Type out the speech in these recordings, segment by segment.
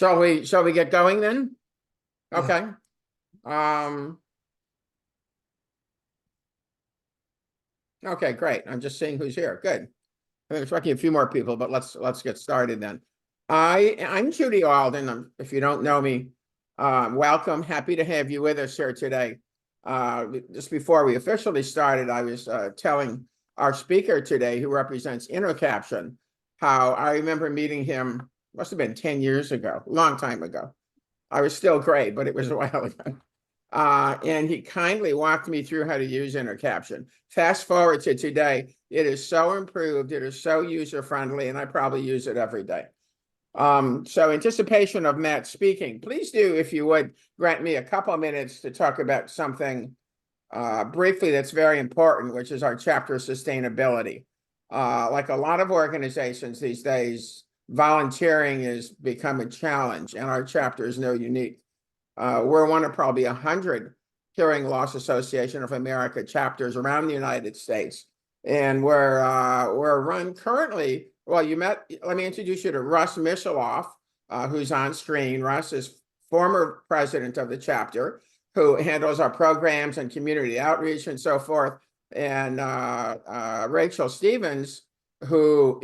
Shall we get going then? Yeah. Okay. Okay, great. I'm just seeing who's here. Good. I'm expecting a few more people, but let's get started then. I'm Judy Alden. If you don't know me, welcome. Happy to have you with us here today. Just before we officially started, I was telling our speaker today, who represents InnoCaption, how I remember meeting him, must have been 10 years ago, a long time ago. I was still gray, but it was a while ago. And he kindly walked me through how to use InnoCaption. Fast forward to today, it is so improved, it is so user-friendly, and I probably use it every day. So anticipation of Matt speaking, please do, if you would, grant me a couple of minutes to talk about something briefly that's very important, which is our chapter sustainability. Like a lot of organizations these days, volunteering has become a challenge, and our chapter is no unique. We're one of probably 100 Hearing Loss Association of America chapters around the United States. And we're run currently, well, let me introduce you to Russ Mishaloff, who's on screen. Russ is former president of the chapter, who handles our programs and community outreach and so forth. And Rachel Stevens, who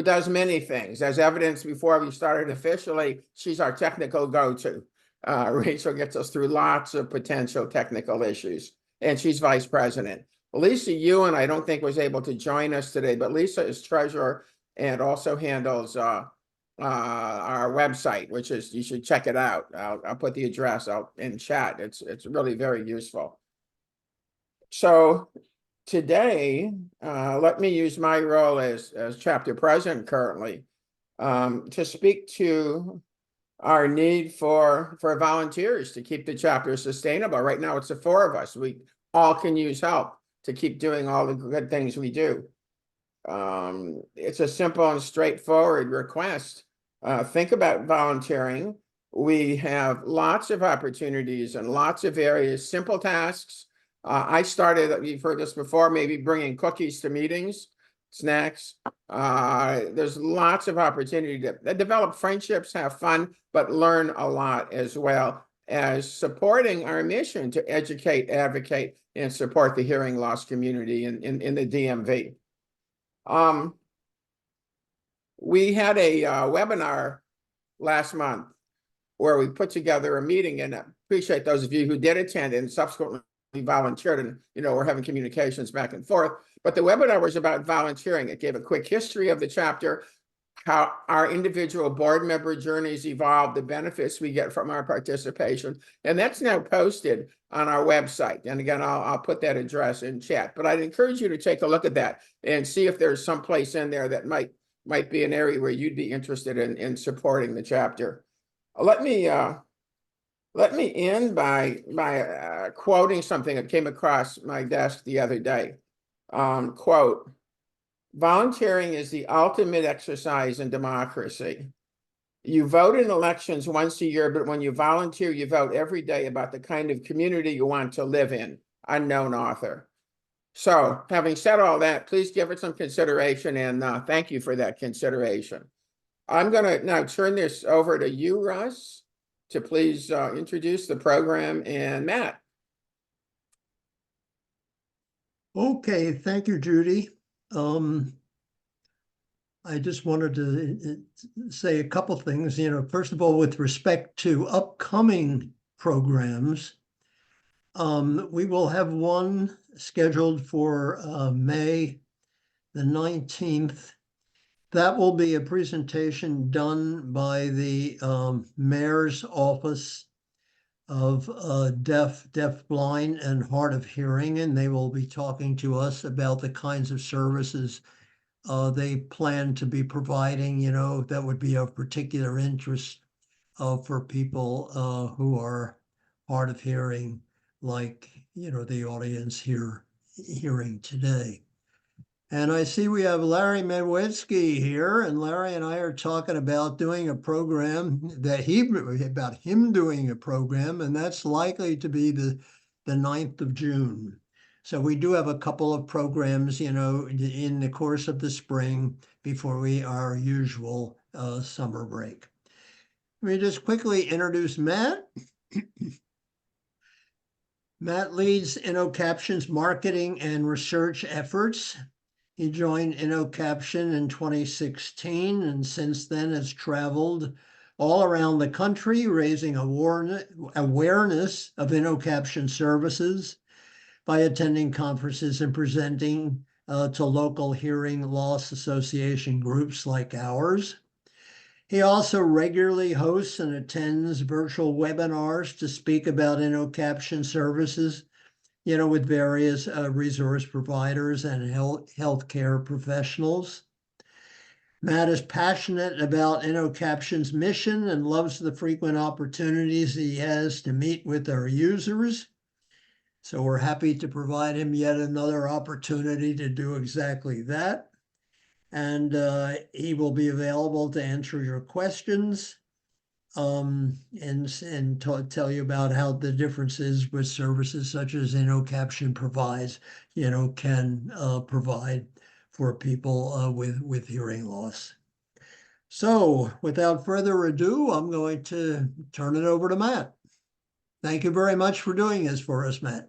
does many things. As evidence before we started officially, she's our technical go-to. Rachel gets us through lots of potential technical issues, and she's vice president. Lisa Ewan, I don't think was able to join us today, but Lisa is treasurer and also handles our website, which is, you should check it out. I'll put the address out in chat. It's really very useful. So today, let me use my role as chapter president currently to speak to our need for volunteers to keep the chapter sustainable. Right now, it's the four of us. We all can use help to keep doing all the good things we do. It's a simple and straightforward request. Think about volunteering. We have lots of opportunities and lots of areas, simple tasks. I started, you've heard this before, maybe bringing cookies to meetings, snacks. There's lots of opportunity to develop friendships, have fun, but learn a lot, as well as supporting our mission to educate, advocate, and support the hearing loss community in the DMV. We had a webinar last month where we put together a meeting, and I appreciate those of you who did attend and subsequently volunteered, and we're having communications back and forth. But the webinar was about volunteering. It gave a quick history of the chapter, how our individual board member journeys evolved, the benefits we get from our participation, and that's now posted on our website. And again, I'll put that address in chat. But I'd encourage you to take a look at that and see if there's some place in there that might be an area where you'd be interested in supporting the chapter. Let me end by quoting something that came across my desk the other day. Quote, "Volunteering is the ultimate exercise in democracy. You vote in elections once a year, but when you volunteer, you vote every day about the kind of community you want to live in." Unknown author. So, having said all that, please give it some consideration, and thank you for that consideration. I'm going to now turn this over to you, Russ, to please introduce the program, and Matt. Okay, thank you, Judy. I just wanted to say a couple things. First of all, with respect to upcoming programs, we will have one scheduled for May the 19th. That will be a presentation done by the Mayor's Office of Deaf, Blind, and Hard of Hearing, and they will be talking to us about the kinds of services they plan to be providing, that would be of particular interest for people who are hard of hearing, like, the audience here hearing today. And I see we have Larry Medwetsky here, and Larry and I are talking about doing a program about him doing a program, and that's likely to be the 9th of June. So we do have a couple of programs, in the course of the spring before our usual summer break. Let me just quickly introduce Matt. Matt leads InnoCaption's marketing and research efforts. He joined InnoCaption in 2016 and since then has traveled all around the country raising awareness of InnoCaption services by attending conferences and presenting to local hearing loss association groups like ours. He also regularly hosts and attends virtual webinars to speak about InnoCaption services, with various resource providers and healthcare professionals. Matt is passionate about InnoCaption's mission and loves the frequent opportunities he has to meet with our users. So we're happy to provide him yet another opportunity to do exactly that. And he will be available to answer your questions and tell you about how the differences with services such as InnoCaption provides, can provide for people with hearing loss. So without further ado, I'm going to turn it over to Matt. Thank you very much for doing this for us, Matt.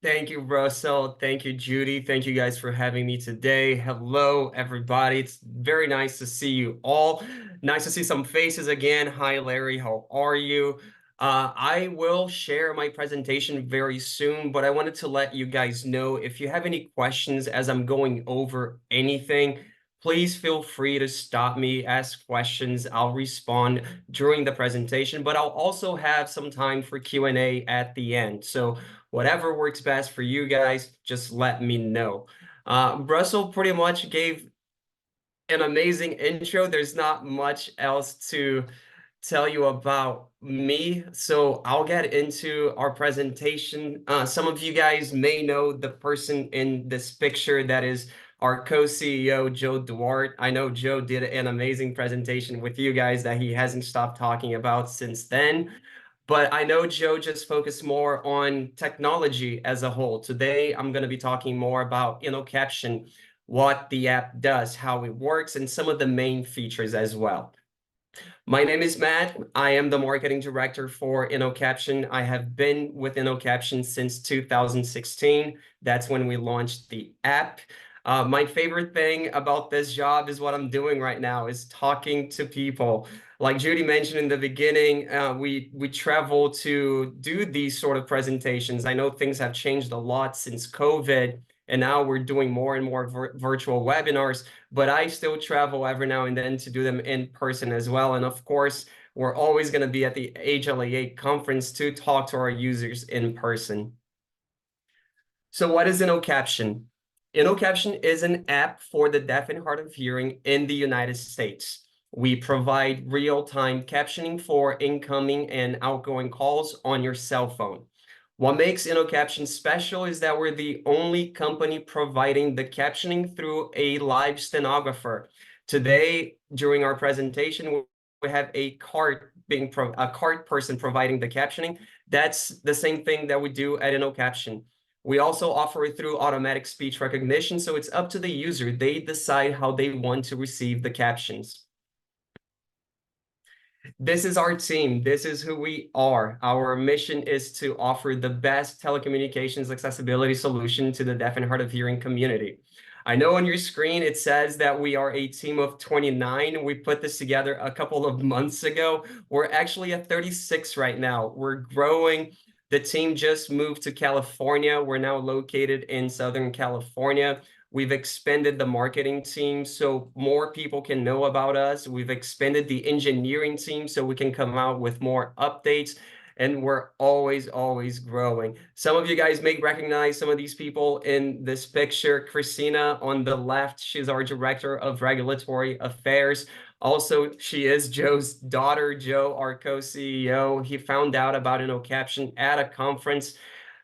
Thank you, Russell. Thank you, Judy. Thank you guys for having me today. Hello, everybody. It's very nice to see you all. Nice to see some faces again. Hi, Larry. How are you? I will share my presentation very soon, but I wanted to let you guys know if you have any questions as I'm going over anything, please feel free to stop me, ask questions. I'll respond during the presentation, but I'll also have some time for Q&A at the end. So whatever works best for you guys, just let me know. Russell pretty much gave an amazing intro. There's not much else to tell you about me, so I'll get into our presentation. Some of you guys may know the person in this picture that is our co-CEO, Joe Duarte. I know Joe did an amazing presentation with you guys that he hasn't stopped talking about since then. But I know Joe just focused more on technology as a whole. Today, I'm going to be talking more about InnoCaption, what the app does, how it works, and some of the main features as well. My name is Matt. I am the marketing director for InnoCaption. I have been with InnoCaption since 2016. That's when we launched the app. My favorite thing about this job is what I'm doing right now, is talking to people. Like Judy mentioned in the beginning, we travel to do these sort of presentations. I know things have changed a lot since COVID, and now we're doing more and more virtual webinars, but I still travel every now and then to do them in person as well. And of course, we're always going to be at the HLAA conference to talk to our users in person. So what is InnoCaption? InnoCaption is an app for the deaf and hard of hearing in the United States. We provide real-time captioning for incoming and outgoing calls on your cell phone. What makes InnoCaption special is that we're the only company providing the captioning through a live stenographer. Today, during our presentation, we have a cart person providing the captioning. That's the same thing that we do at InnoCaption. We also offer it through automatic speech recognition, so it's up to the user. They decide how they want to receive the captions. This is our team. This is who we are. Our mission is to offer the best telecommunications accessibility solution to the deaf and hard of hearing community. I know on your screen it says that we are a team of 29. We put this together a couple of months ago. We're actually at 36 right now. We're growing. The team just moved to California. We're now located in Southern California. We've expanded the marketing team so more people can know about us. We've expanded the engineering team so we can come out with more updates. And we're always, always growing. Some of you guys may recognize some of these people in this picture. Christina on the left, she's our Director of Regulatory Affairs. Also, she is Joe's daughter. Joe, our co-CEO, he found out about InnoCaption at a conference.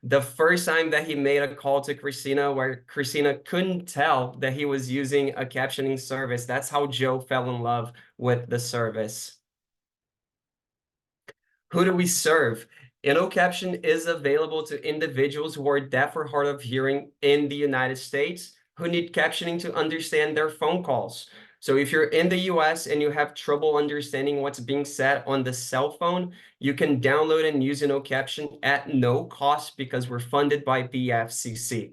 The first time that he made a call to Christina, where Christina couldn't tell that he was using a captioning service. That's how Joe fell in love with the service. Who do we serve? InnoCaption is available to individuals who are deaf or hard of hearing in the United States who need captioning to understand their phone calls. So if you're in the US and you have trouble understanding what's being said on the cell phone, you can download and use InnoCaption at no cost because we're funded by the FCC.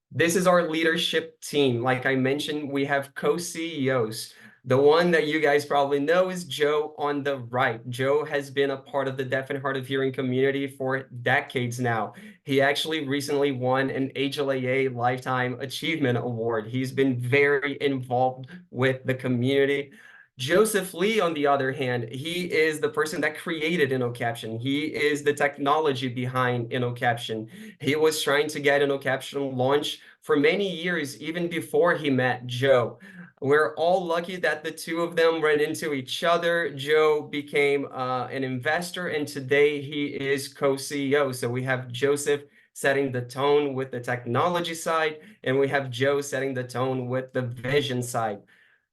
This is our leadership team. Like I mentioned, we have co-CEOs. The one that you guys probably know is Joe on the right. Joe has been a part of the deaf and hard of hearing community for decades now. He actually recently won an HLAA Lifetime Achievement Award. He's been very involved with the community. Joseph Lee, on the other hand, he is the person that created InnoCaption. He is the technology behind InnoCaption. He was trying to get InnoCaption launched for many years, even before he met Joe. We're all lucky that the two of them ran into each other. Joe became an investor, and today he is co-CEO. So we have Joseph setting the tone with the technology side, and we have Joe setting the tone with the vision side.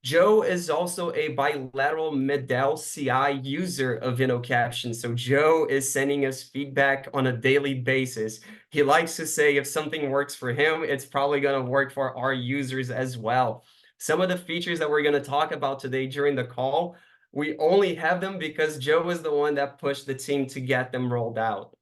Joe is also a bilateral Medell CI user of InnoCaption. So Joe is sending us feedback on a daily basis. He likes to say if something works for him, it's probably going to work for our users as well. Some of the features that we're going to talk about today during the call, we only have them because Joe is the one that pushed the team to get them rolled out.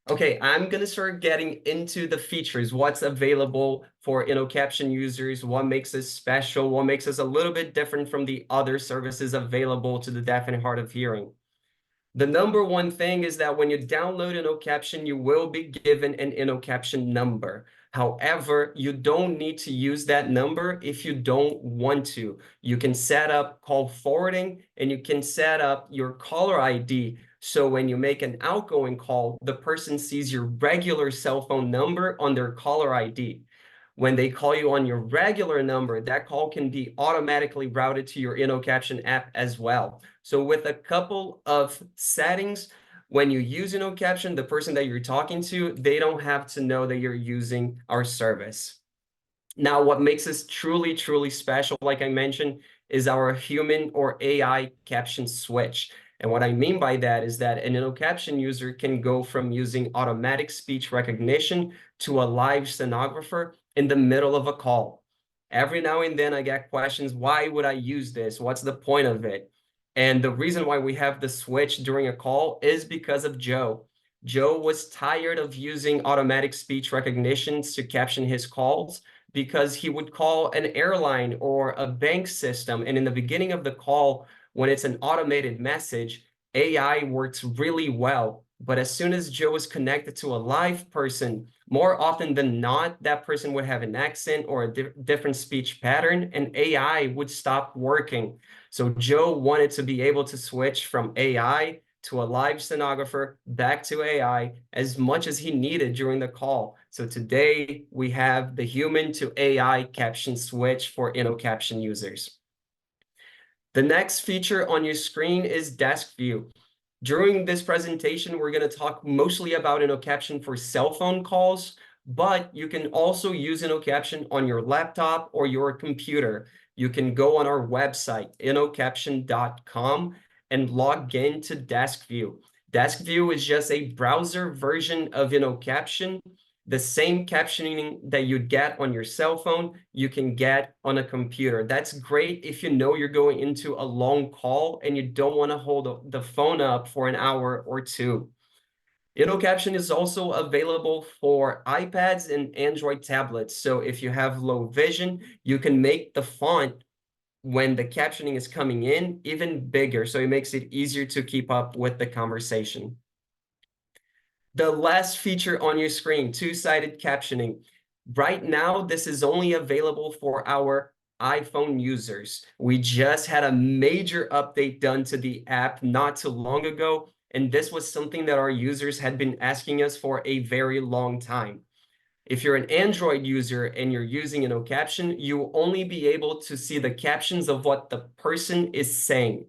Okay, I'm going to start getting into the features, what's available for InnoCaption users, what makes us special, what makes us a little bit different from the other services available to the deaf and hard of hearing. The number one thing is that when you download InnoCaption, you will be given an InnoCaption number. However, you don't need to use that number if you don't want to. You can set up call forwarding, and you can set up your caller ID. So when you make an outgoing call, the person sees your regular cell phone number on their caller ID. When they call you on your regular number, that call can be automatically routed to your InnoCaption app as well. So with a couple of settings, when you use InnoCaption, the person that you're talking to, they don't have to know that you're using our service. Now, what makes us truly, truly special, like I mentioned, is our human or AI caption switch. And what I mean by that is that an InnoCaption user can go from using automatic speech recognition to a live stenographer in the middle of a call. Every now and then I get questions, why would I use this? What's the point of it? And the reason why we have the switch during a call is because of Joe. Joe was tired of using automatic speech recognitions to caption his calls because he would call an airline or a bank system. And in the beginning of the call, when it's an automated message, AI works really well. But as soon as Joe was connected to a live person, more often than not, that person would have an accent or a different speech pattern, and AI would stop working. So Joe wanted to be able to switch from AI to a live stenographer back to AI as much as he needed during the call. So today we have the human to AI caption switch for InnoCaption users. The next feature on your screen is Desk View. During this presentation, we're going to talk mostly about InnoCaption for cell phone calls, but you can also use InnoCaption on your laptop or your computer. You can go on our website, innocaption.com, and log in to Desk View. Desk View is just a browser version of InnoCaption. The same captioning that you get on your cell phone, you can get on a computer. That's great if you know you're going into a long call and you don't want to hold the phone up for an hour or two. InnoCaption is also available for iPads and Android tablets. So if you have low vision, you can make the font when the captioning is coming in even bigger. So it makes it easier to keep up with the conversation. The last feature on your screen, two-sided captioning. Right now, this is only available for our iPhone users. We just had a major update done to the app not too long ago, and this was something that our users had been asking us for a very long time. If you're an Android user and you're using InnoCaption, you will only be able to see the captions of what the person is saying.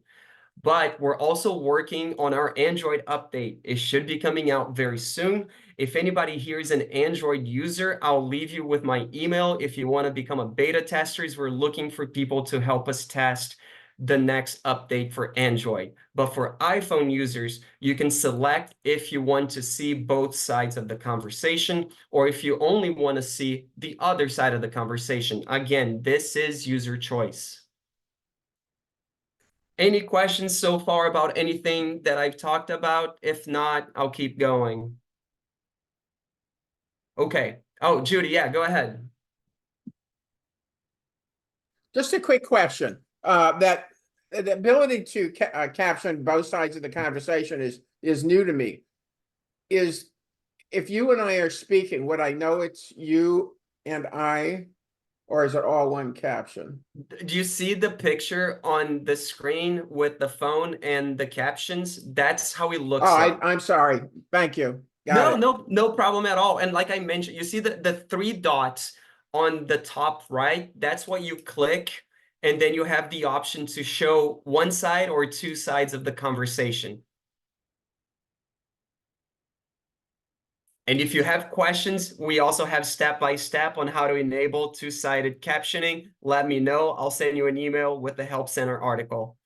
But we're also working on our Android update. It should be coming out very soon. If anybody here is an Android user, I'll leave you with my email. If you want to become a beta tester, we're looking for people to help us test the next update for Android. But for iPhone users, you can select if you want to see both sides of the conversation or if you only want to see the other side of the conversation. Again, this is user choice. Any questions so far about anything that I've talked about? If not, I'll keep going. Okay. Oh, Judy, yeah, go ahead. Just a quick question. That the ability to caption both sides of the conversation is new to me. Is if you and I are speaking, would I know it's you and I, or is it all one caption? Do you see the picture on the screen with the phone and the captions? That's how it looks Oh, like. I'm sorry. Thank you. No, Got it. no problem at all. And like I mentioned, you see the three dots on the top right? That's what you click, and then you have the option to show one side or two sides of the conversation. And if you have questions, we also have step-by-step on how to enable two-sided captioning. Let me know. I'll send you an email with the Help Center article.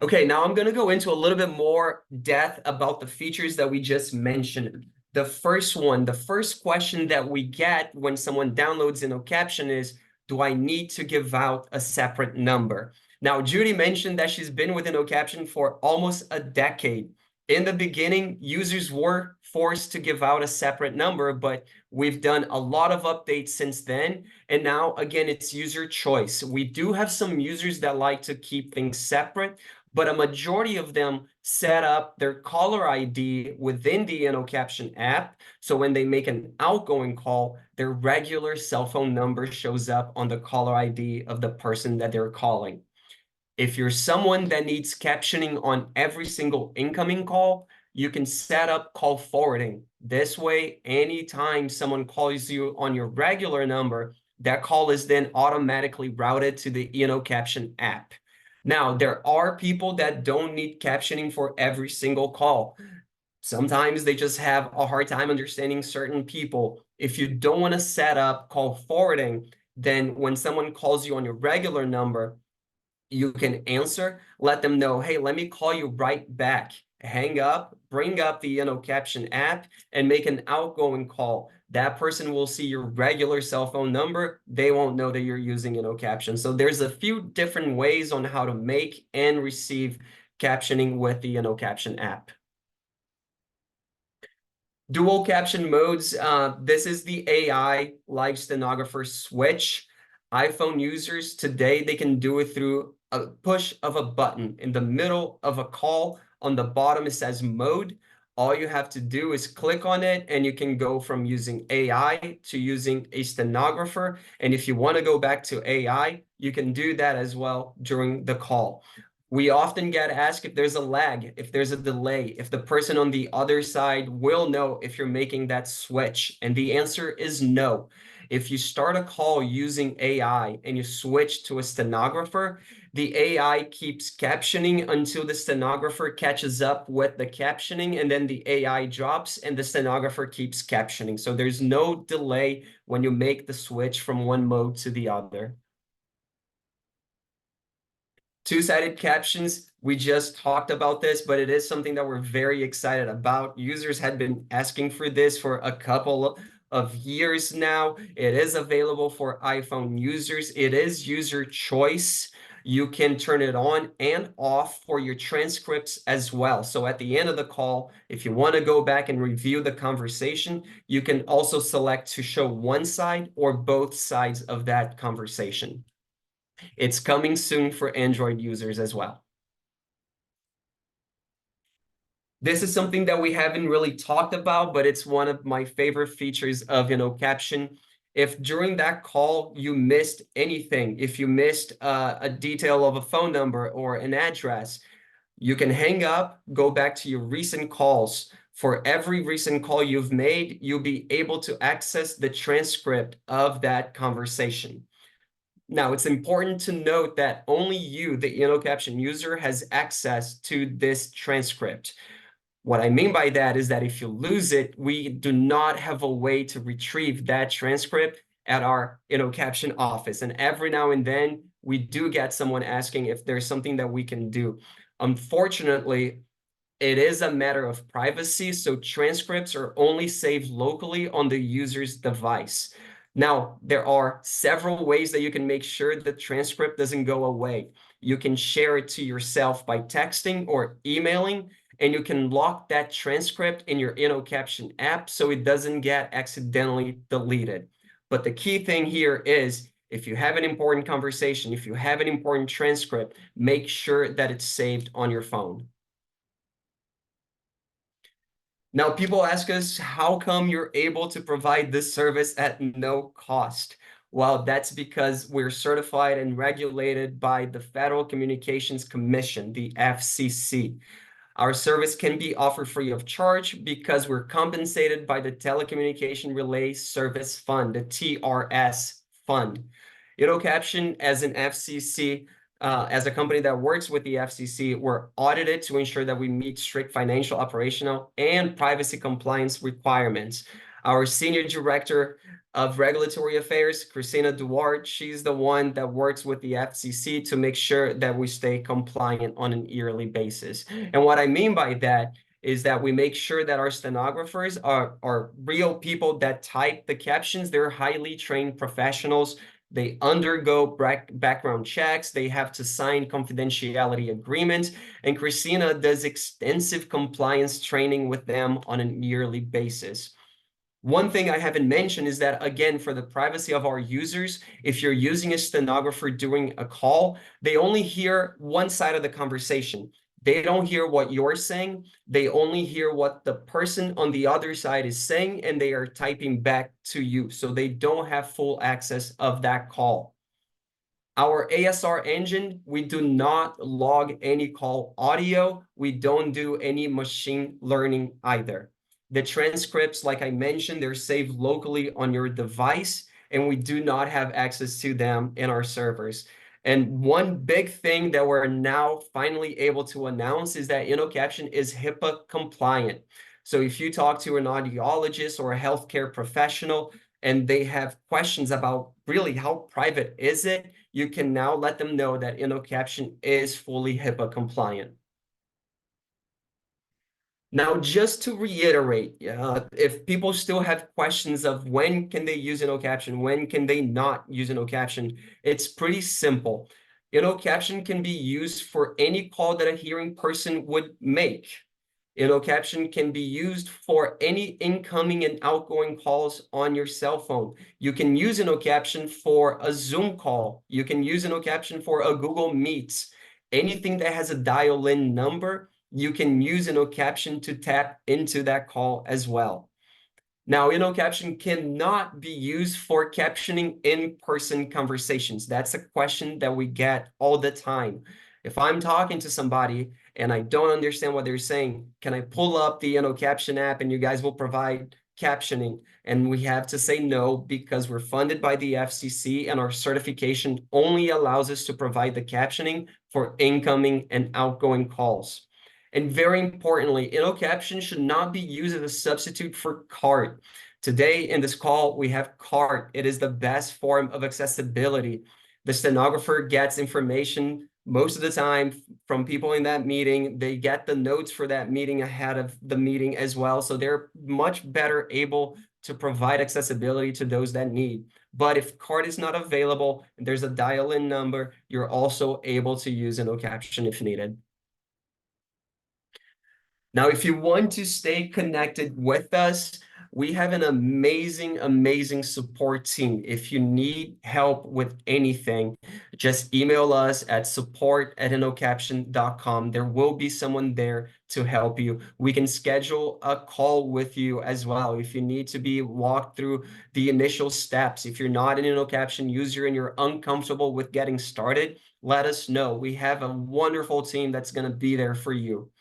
Okay, now I'm going to go into a little bit more depth about the features that we just mentioned. The first one, the first question that we get when someone downloads InnoCaption is, do I need to give out a separate number? Now, Judy mentioned that she's been with InnoCaption for almost a decade. In the beginning, users were forced to give out a separate number, but we've done a lot of updates since then. And now, again, it's user choice. We do have some users that like to keep things separate, but a majority of them set up their caller ID within the InnoCaption app. So when they make an outgoing call, their regular cell phone number shows up on the caller ID of the person that they're calling. If you're someone that needs captioning on every single incoming call, you can set up call forwarding. This way, anytime someone calls you on your regular number, that call is then automatically routed to the InnoCaption app. Now, there are people that don't need captioning for every single call. Sometimes they just have a hard time understanding certain people. If you don't want to set up call forwarding, then when someone calls you on your regular number, you can answer, let them know, hey, let me call you right back. Hang up, bring up the InnoCaption app, and make an outgoing call. That person will see your regular cell phone number. They won't know that you're using InnoCaption. So there's a few different ways on how to make and receive captioning with the InnoCaption app. Dual caption modes. This is the AI live stenographer switch. iPhone users today, they can do it through a push of a button in the middle of a call. On the bottom, it says mode. All you have to do is click on it, and you can go from using AI to using a stenographer. And if you want to go back to AI, you can do that as well during the call. We often get asked if there's a lag, if there's a delay, if the person on the other side will know if you're making that switch. And the answer is no. If you start a call using AI and you switch to a stenographer, the AI keeps captioning until the stenographer catches up with the captioning, and then the AI drops and the stenographer keeps captioning. So there's no delay when you make the switch from one mode to the other. Two-sided captions, we just talked about this, but it is something that we're very excited about. Users had been asking for this for a couple of years now. It is available for iPhone users. It is user choice. You can turn it on and off for your transcripts as well. So at the end of the call, if you want to go back and review the conversation, you can also select to show one side or both sides of that conversation. It's coming soon for Android users as well. This is something that we haven't really talked about, but it's one of my favorite features of InnoCaption. If during that call you missed anything, if you missed a detail of a phone number or an address, you can hang up, go back to your recent calls. For every recent call you've made, you'll be able to access the transcript of that conversation. Now, it's important to note that only you, the InnoCaption user, has access to this transcript. What I mean by that is that if you lose it, we do not have a way to retrieve that transcript, at our InnoCaption office. And every now and then, we do get someone asking if there's something that we can do. Unfortunately, it is a matter of privacy, so transcripts are only saved locally on the user's device. Now, there are several ways that you can make sure the transcript doesn't go away. You can share it to yourself by texting or emailing, and you can lock that transcript in your InnoCaption app so it doesn't get accidentally deleted. But the key thing here is, if you have an important conversation, if you have an important transcript, make sure that it's saved on your phone. Now, people ask us, how come you're able to provide this service at no cost? Well, that's because we're certified and regulated by the Federal Communications Commission, the FCC. Our service can be offered free of charge because we're compensated by the Telecommunication Relay Service Fund, the TRS fund. InnoCaption, as an FCC, as a company that works with the FCC, we're audited to ensure that we meet strict financial, operational, and privacy compliance requirements. Our Senior Director of Regulatory Affairs, Christina Duarte, she's the one that works with the FCC to make sure that we stay compliant on an yearly basis. And what I mean by that is that we make sure that our stenographers are real people that type the captions. They're highly trained professionals. They undergo background checks. They have to sign confidentiality agreements. And Christina does extensive compliance training with them on a yearly basis. One thing I haven't mentioned is that, again, for the privacy of our users, if you're using a stenographer during a call, they only hear one side of the conversation. They don't hear what you're saying. They only hear what the person on the other side is saying, and they are typing back to you. So they don't have full access of that call. Our ASR engine, we do not log any call audio. We don't do any machine learning either. The transcripts, like I mentioned, they're saved locally on your device, and we do not have access to them in our servers. And one big thing that we're now finally able to announce is that InnoCaption is HIPAA compliant. So if you talk to an audiologist or a healthcare professional and they have questions about really how private is it, you can now let them know that InnoCaption is fully HIPAA compliant. Now, just to reiterate, if people still have questions of when can they use InnoCaption, when can they not use InnoCaption, it's pretty simple. InnoCaption can be used for any call that a hearing person would make. InnoCaption can be used for any incoming and outgoing calls on your cell phone. You can use InnoCaption for a Zoom call. You can use InnoCaption for a Google Meets. Anything that has a dial-in number, you can use InnoCaption to tap into that call as well. Now, InnoCaption cannot be used for captioning in-person conversations. That's a question that we get all the time. If I'm talking to somebody and I don't understand what they're saying, can I pull up the InnoCaption app and you guys will provide captioning? And we have to say no, because we're funded by the FCC and our certification only allows us to provide the captioning for incoming and outgoing calls. And very importantly, InnoCaption should not be used as a substitute for CART. Today in this call, we have CART. It is the best form of accessibility. The stenographer gets information most of the time from people in that meeting. They get the notes for that meeting ahead of the meeting as well. So they're much better able to provide accessibility to those that need. But if CART is not available and there's a dial-in number, you're also able to use InnoCaption if needed. Now, if you want to stay connected with us, we have an amazing, amazing support team. If you need help with anything, just email us at support@innocaption.com. There will be someone there to help you. We can schedule a call with you as well if you need to be walked through the initial steps. If you're not an InnoCaption user and you're uncomfortable with getting started, let us know. We have a wonderful team that's going to be there for you.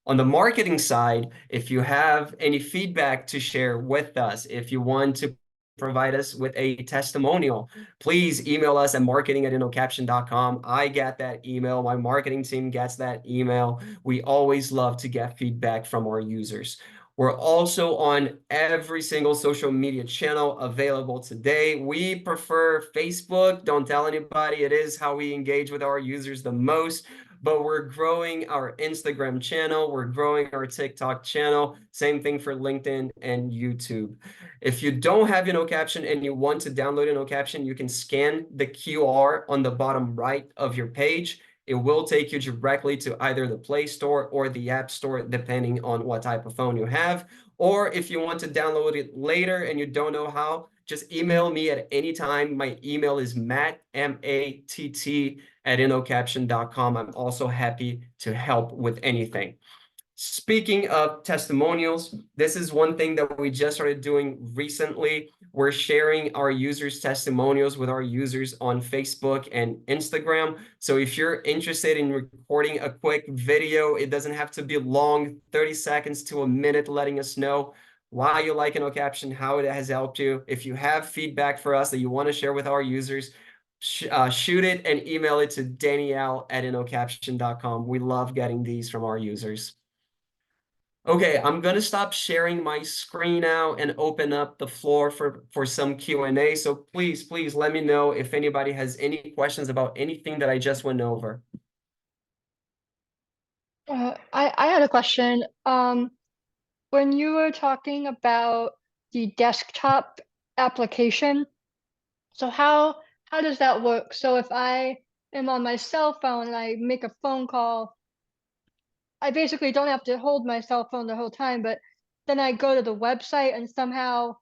On the marketing side, if you have any feedback to share with us, if you want to provide us with a testimonial, please email us at marketing@innocaption.com. I get that email. My marketing team gets that email. We always love to get feedback from our users. We're also on every single social media channel available today. We prefer Facebook. Don't tell anybody. It is how we engage with our users the most. But we're growing our Instagram channel. We're growing our TikTok channel. Same thing for LinkedIn and YouTube. If you don't have InnoCaption and you want to download InnoCaption, you can scan the QR on the bottom right of your page. It will take you directly to either the Play Store or the App Store, depending on what type of phone you have. Or if you want to download it later and you don't know how, just email me at any time. My email is matt, M-A-T-T, @innocaption.com. I'm also happy to help with anything. Speaking of testimonials, this is one thing that we just started doing recently. We're sharing our users' testimonials with our users on Facebook and Instagram. So if you're interested in recording a quick video, it doesn't have to be long, 30 seconds to a minute, letting us know why you like InnoCaption, how it has helped you. If you have feedback for us that you want to share with our users, shoot it and email it to Danielle at InnoCaption.com. We love getting these from our users. Okay, I'm gonna stop sharing my screen now and open up the floor for some Q&A. So please let me know if anybody has any questions about anything that I just went over. I had a question. When you were talking about the desktop application, so how does that work? So if I am on my cell phone and I make a phone call, I basically don't have to hold my cell phone the whole time, but then I go to the website and somehow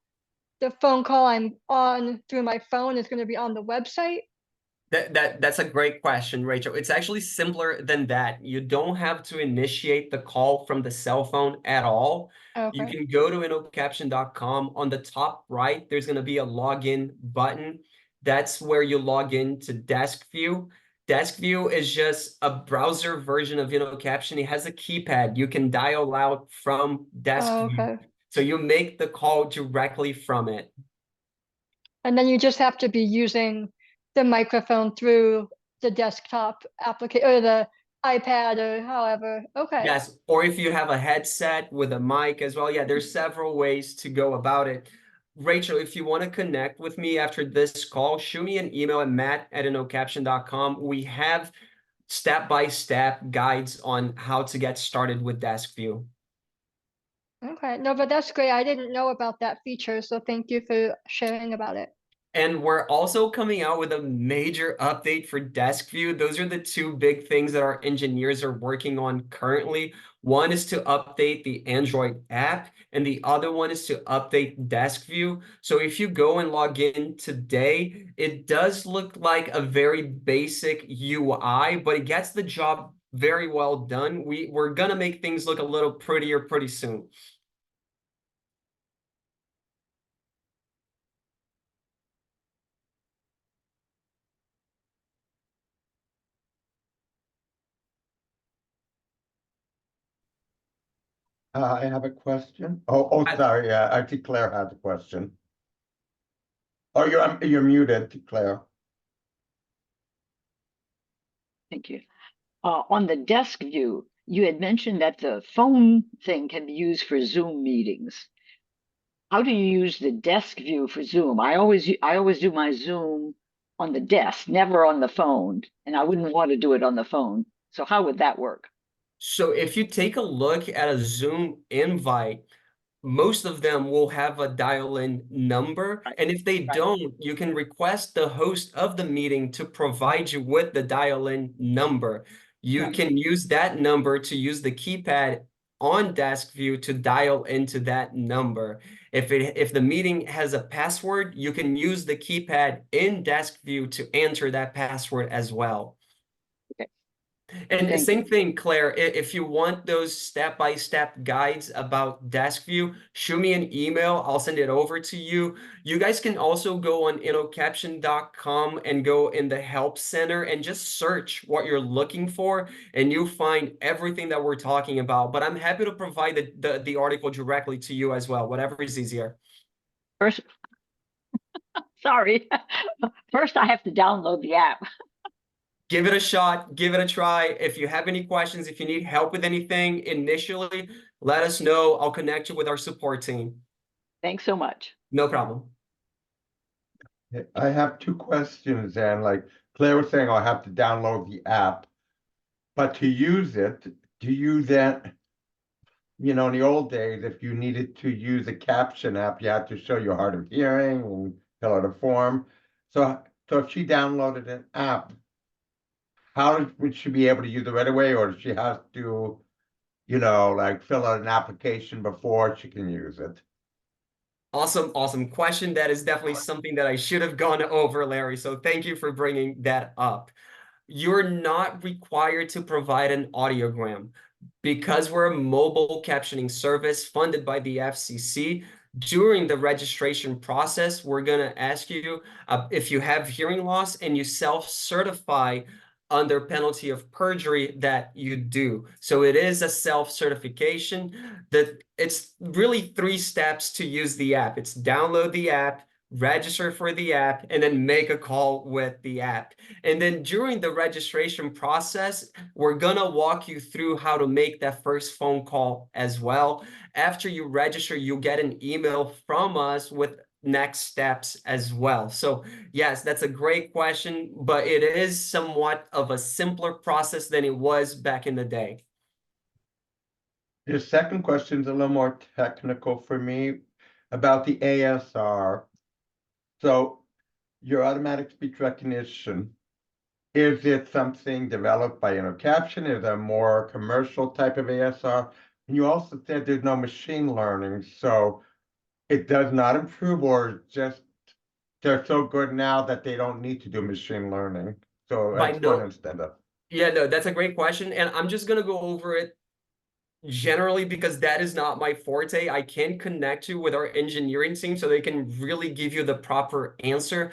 the phone call I'm on through my phone is going to be on the website. That's a great question, Rachel. It's actually simpler than that. You don't have to initiate the call from the cell phone at all. You Okay. can go to InnoCaption.com. On the top right, there's going to be a login button. That's where you log in to Desk View. Desk View is just a browser version of InnoCaption. It has a keypad. You can dial out from Desk Oh, View. okay. So you make the call directly from it. And then you just have to be using the microphone through the desktop application or the iPad or however. Okay. Yes, or if you have a headset with a mic as well. Yeah, there's several ways to go about it. Rachel, if you want to connect with me after this call, shoot me an email at matt@innocaption.com. We have step-by-step guides on how to get started with Desk View. Okay. No, but that's great. I didn't know about that feature, so thank you for sharing about it. And we're also coming out with a major update for Desk View. Those are the two big things that our engineers are working on currently. One is to update the Android app, and the other one is to update Desk View. So if you go and log in today, it does look like a very basic UI, but it gets the job very well done. We're gonna make things look a little prettier pretty soon. I have a question. Oh, sorry. Yeah, I think Claire had a question. Oh, you're muted, Claire. Thank you. On the desk view, you had mentioned that the phone thing can be used for Zoom meetings. How do you use the desk view for Zoom? I always do my Zoom on the desk, never on the phone, and I wouldn't want to do it on the phone. So how would that work? So if you take a look at a Zoom invite, most of them will have a dial-in number. Right. And if they Right. don't, you can request the host of the meeting to provide you with the dial-in number. You Right. can use that number to use the keypad on Desk View to dial into that number. If the meeting has a password, you can use the keypad in Desk View to enter that password as well. Okay. And Thank same you. thing, Claire, if you want those step-by-step guides about Desk View, shoot me an email. I'll send it over to you. You guys can also go on InnoCaption.com and go in the Help Center and just search what you're looking for, and you'll find everything that we're talking about. But I'm happy to provide the article directly to you as well, whatever is easier. First, sorry. First, I have to download the app. Give it a shot, give it a try. If you have any questions, if you need help with anything initially, let us know. I'll connect you with our support team. Thanks so much. No problem. I have two questions, and like Claire was saying, I'll have to download the app. But to use it, do you then, in the old days, if you needed to use a caption app, you had to show your hard of hearing and fill out a form. So if she downloaded an app, how would she be able to use it right away, or does she have to, like fill out an application before she can use it? Awesome question. That is definitely something that I should have gone over, Larry. So thank you for bringing that up. You're not required to provide an audiogram. Because we're a mobile captioning service funded by the FCC, during the registration process, we're going to ask you if you have hearing loss and you self-certify under penalty of perjury that you do. So it is a self-certification that it's really 3 steps to use the app. It's download the app, register for the app, and then make a call with the app. And then during the registration process, we're gonna walk you through how to make that first phone call as well. After you register, you'll get an email from us with next steps as well. So yes, that's a great question, but it is somewhat of a simpler process than it was back in the day. The second question is a little more technical for me about the ASR. So your automatic speech recognition, is it something developed by InnoCaption? Is it a more commercial type of ASR? And you also said there's no machine learning, so it does not improve, or just they're so good now that they don't need to do machine learning. So I just want to understand that. Yeah, no, that's a great question. And I'm just going to go over it generally because that is not my forte. I can connect you with our engineering team so they can really give you the proper answer.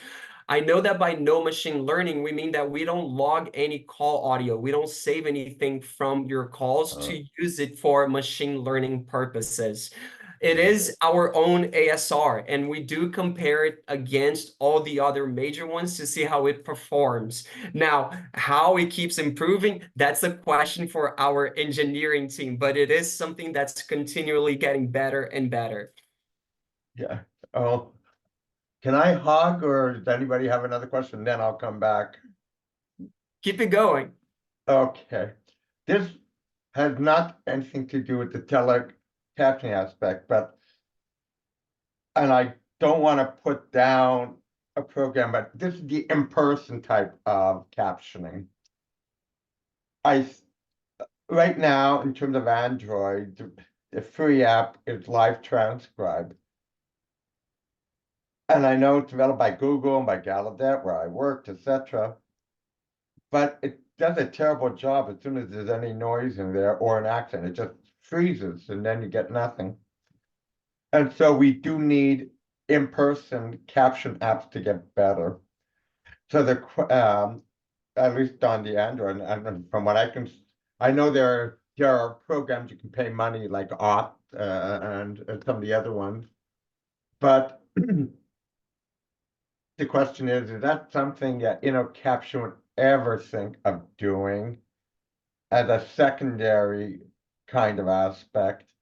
I know that by no machine learning, we mean that we don't log any call audio. We don't save anything from your calls to use it for machine learning purposes. It is our own ASR, and we do compare it against all the other major ones to see how it performs. Now, how it keeps improving, that's a question for our engineering team, but it is something that's continually getting better and better. Yeah. Oh, can I hug, or does anybody have another question? Then I'll come back. Keep it going. Okay. This has not anything to do with the captioning aspect, and I don't want to put down a program, but this is the in-person type of captioning. Right now, in terms of Android, the free app is Live Transcribe. And I know it's developed by Google and by Gallaudet, where I worked, etc. But it does a terrible job as soon as there's any noise in there or an accent. It just freezes, and then you get nothing. And so we do need in-person caption apps to get better. So at least on the Android, and from what I know there are programs you can pay money like Auth and some of the other ones. But the question is that something that InnoCaption would ever think of doing as a secondary kind of aspect?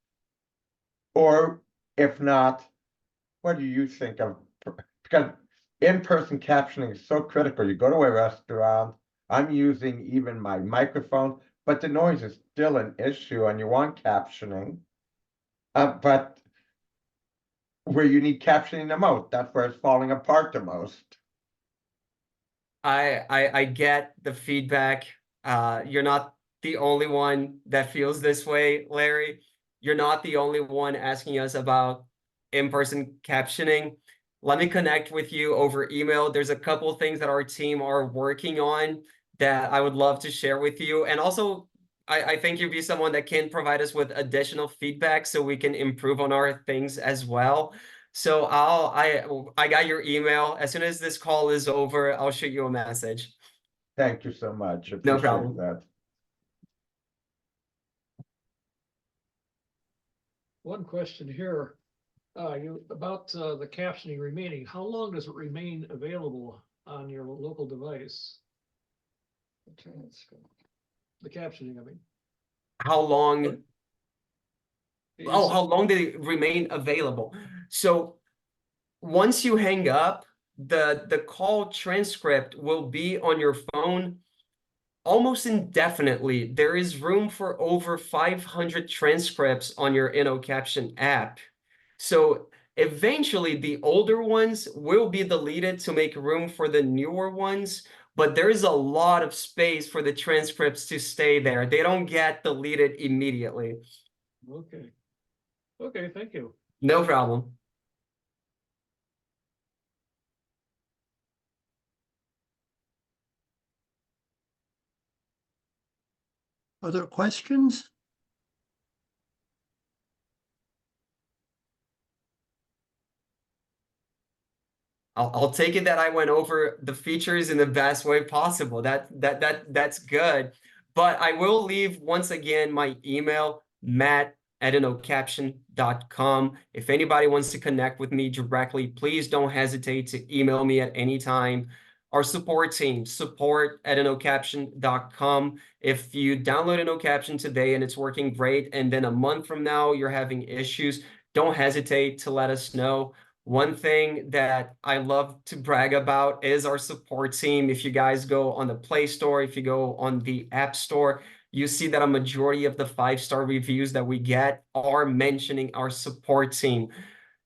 Or if not, what do you think of? Because in-person captioning is so critical. You go to a restaurant, I'm using even my microphone, but the noise is still an issue, and you want captioning. But where you need captioning the most, that's where it's falling apart the most. I get the feedback. You're not the only one that feels this way, Larry. You're not the only one asking us about in-person captioning. Let me connect with you over email. There's a couple things that our team are working on that I would love to share with you. And also, I think you'd be someone that can provide us with additional feedback so we can improve on our things as well. So I got your email. As soon as this call is over, I'll shoot you a message. Thank you so much. No Appreciate problem. that. One question here, about the captioning remaining. How long does it remain available on your local device? The captioning, I mean. How long? Oh, how long did it remain available? So once you hang up, the call transcript will be on your phone almost indefinitely. There is room for over 500 transcripts on your InnoCaption app. So eventually the older ones will be deleted to make room for the newer ones, but there is a lot of space for the transcripts to stay there. They don't get deleted immediately. Okay. Okay, thank you. No problem. Other questions? I'll take it that I went over the features in the best way possible. That's good. But I will leave once again my email, matt@innocaption.com. If anybody wants to connect with me directly, please don't hesitate to email me at any time. Our support team, support@innocaption.com. If you download InnoCaption today and it's working great, and then a month from now you're having issues, don't hesitate to let us know. One thing that I love to brag about is our support team. If you guys go on the Play Store, if you go on the App Store, you see that a majority of the 5-star reviews that we get are mentioning our support team.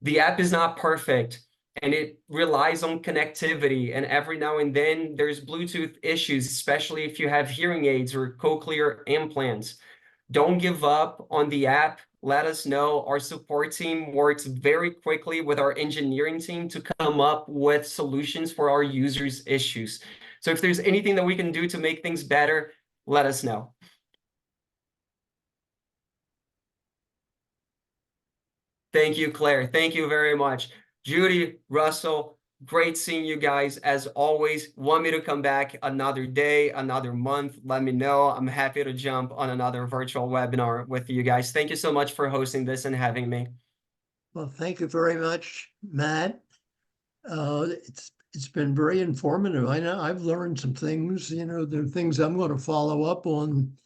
The app is not perfect and it relies on connectivity. And every now and then there's Bluetooth issues, especially if you have hearing aids or cochlear implants. Don't give up on the app. Let us know. Our support team works very quickly with our engineering team to come up with solutions for our users' issues. So if there's anything that we can do to make things better, let us know. Thank you, Claire. Thank you very much. Judy, Russell, great seeing you guys as always. Want me to come back another day, another month? Let me know. I'm happy to jump on another virtual webinar with you guys. Thank you so much for hosting this and having me. Well, thank you very much, Matt. It's been very informative. I know I've learned some things, there are things I'm going to follow up on.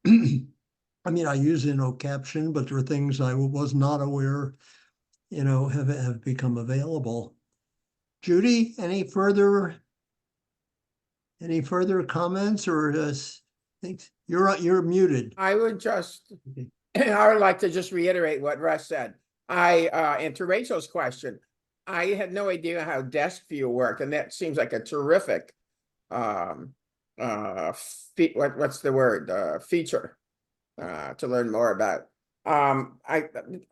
I mean, I use InnoCaption, but there are things I was not aware, have become available. Judy, any further comments or things? You're muted. I would like to just reiterate what Russ said. And to Rachel's question, I had no idea how desk view worked, and that seems like a terrific what's the word? Feature to learn more about. I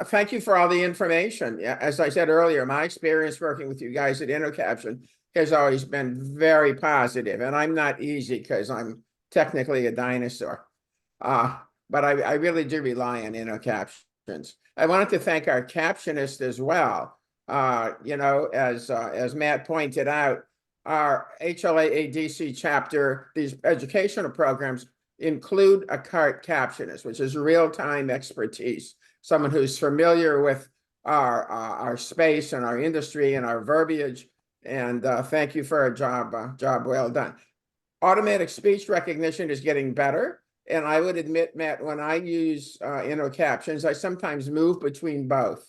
thank you for all the information. Yeah, as I said earlier, my experience working with you guys at InnoCaption has always been very positive, and I'm not easy because I'm technically a dinosaur. But I really do rely on InnoCaptions. I wanted to thank our captionist as well. As Matt pointed out, our HLAA-DC chapter, these educational programs include a CART captionist, which is real-time expertise, someone who's familiar with our space and our industry and our verbiage. And thank you for a job well done. Automatic speech recognition is getting better. And I would admit, Matt, when I use InnoCaptions, I sometimes move between both,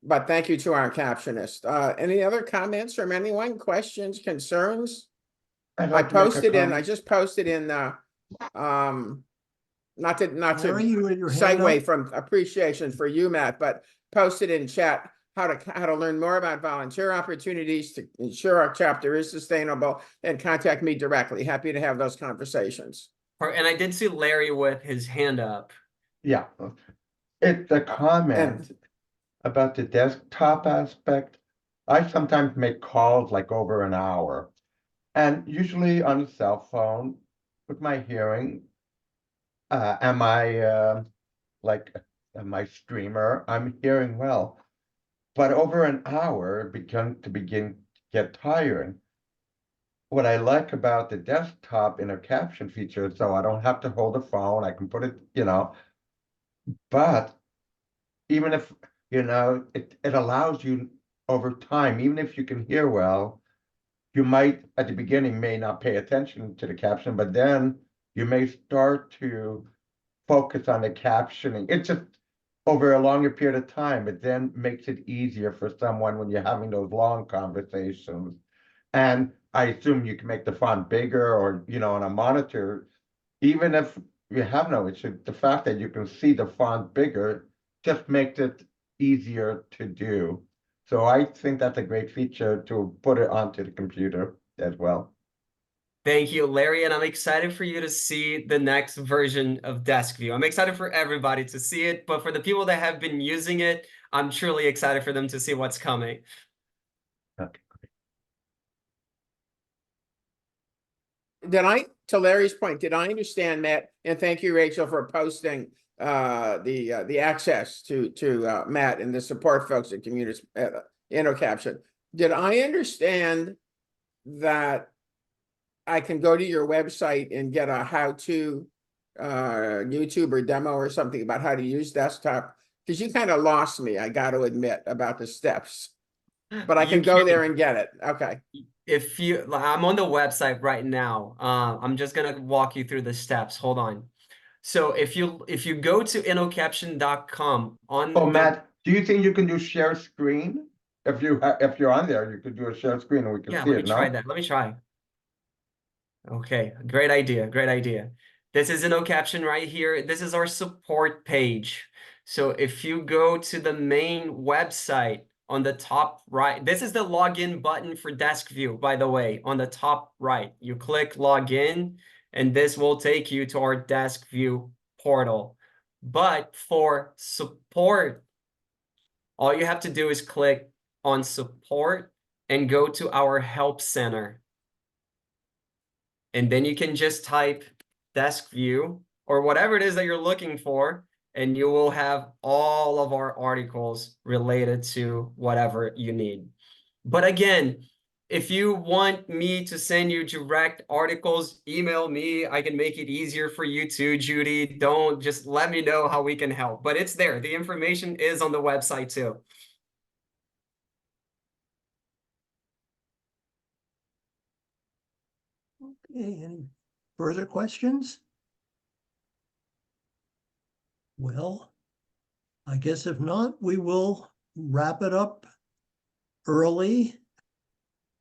but thank you to our captionist. Any other comments from anyone? Questions, concerns? I just posted in, not to Larry, you had your hand segue up? from appreciation for you, Matt, but posted in chat how to learn more about volunteer opportunities to ensure our chapter is sustainable, and contact me directly. Happy to have those conversations. And I did see Larry with his hand up. Yeah, it's the comment about the desktop aspect. I sometimes make calls like over an hour, and usually on a cell phone with my hearing. Am I streamer? I'm hearing well, but over an hour begin to get tiring. What I like about the desktop InnoCaption feature is so I don't have to hold the phone. I can put it, but even if, it allows you over time, even if you can hear well, you might at the beginning may not pay attention to the caption, but then you may start to focus on the captioning. It's just over a longer period of time, it then makes it easier for someone when you're having those long conversations. And I assume you can make the font bigger or, on a monitor, even if you have no issue, the fact that you can see the font bigger just makes it easier to do. So I think that's a great feature to put it onto the computer as well. Thank you, Larry, and I'm excited for you to see the next version of Desk View. I'm excited for everybody to see it, but for the people that have been using it, I'm truly excited for them to see what's coming. Okay. To Larry's point, did I understand, Matt? And thank you, Rachel, for posting the access to Matt and the support folks at Community InnoCaption. Did I understand that I can go to your website and get a how-to YouTube or demo or something about how to use desktop? Because you kind of lost me, I got to admit, about the steps. But I can go there and get it. Okay. I'm on the website right now. I'm just gonna walk you through the steps. Hold on. So if you go to InnoCaption.com on Oh, Matt, do you think you can do share screen? If you're on there, you could do a share screen and we can yeah, see let me it, try no? that. Let me try. Okay, great idea. Great idea. This is InnoCaption right here. This is our support page. So if you go to the main website on the top right, this is the login button for Desk View, by the way, on the top right. You click login, and this will take you to our Desk View portal. But for support, all you have to do is click on support and go to our help center. And then you can just type Desk View or whatever it is that you're looking for, and you will have all of our articles related to whatever you need. But again, if you want me to send you direct articles, email me. I can make it easier for you too, Judy. Don't just let me know how we can help. But it's there. The information is on the website too. Okay, any further questions? Well, I guess if not, we will wrap it up early.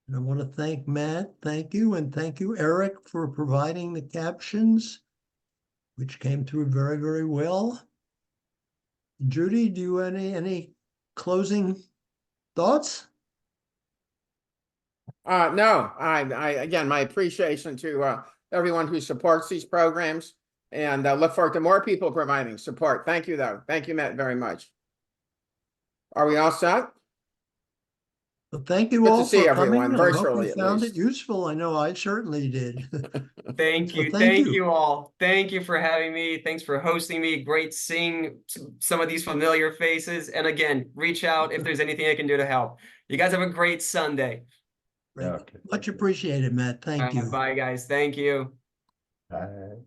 And I want to thank Matt, thank you, and thank you, Eric, for providing the captions, which came through very, very well. Judy, do you have any closing thoughts? No, I again, my appreciation to everyone who supports these programs, and look forward to more people providing support. Thank you, though. Thank you, Matt, very much. Are we all set? Well, thank you Good to all see for everyone, coming. I hope virtually you at found it least. useful. I know I certainly did. Thank So you. thank Thank you. you all. Thank you for having me. Thanks for hosting me. Great seeing some of these familiar faces. And again, reach out if there's anything I can do to help. You guys have a great Sunday. Great. Okay, Much thank you. appreciated, Matt. Thank you. Bye, guys. Thank you. Bye.